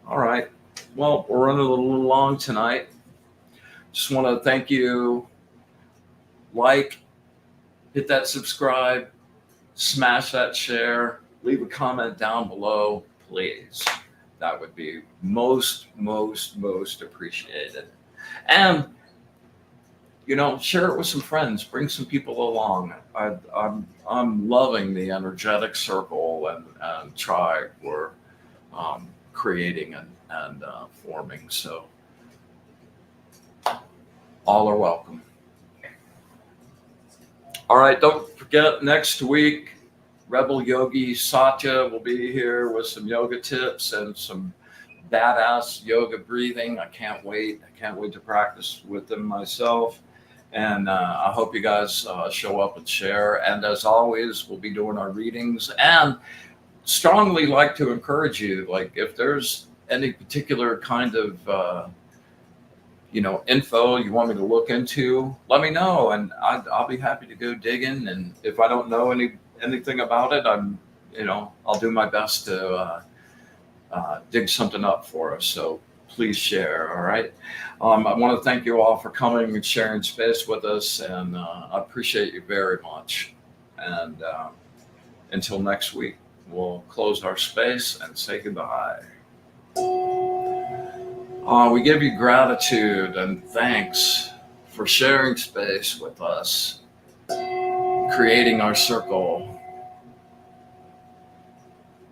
All right. Well, we're running a little long tonight. Just want to thank you. Hit that subscribe, smash that share, leave a comment down below, please. That would be most appreciated. And share it with some friends. Bring some people along. I'm loving the energetic circle and tribe we're creating and forming. So all are welcome. All right, don't forget next week, Rebel Yogi Satya will be here with some yoga tips and some badass yoga breathing. I can't wait to practice with them myself. And I hope you guys show up and share. And as always, we'll be doing our readings, and strongly like to encourage you, if there's any particular kind of, info you want me to look into, let me know. And I'll be happy to go digging. And if I don't know anything about it, I'll do my best to dig something up for us. So please share. All right. I want to thank you all for coming and sharing space with us, and I appreciate you very much. And until next week, we'll close our space and say goodbye. We give you gratitude and thanks for sharing space with us, creating our circle.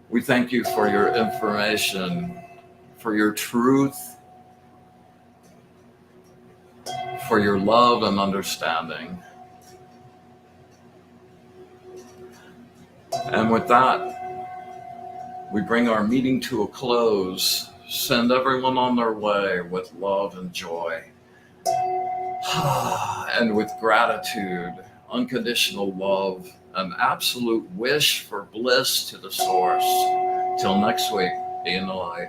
We thank you for your information, for your truth, for your love and understanding. And with that, we bring our meeting to a close. Send everyone on their way with love and joy. And with gratitude, unconditional love, an absolute wish for bliss to the source. Till next week, be in the light.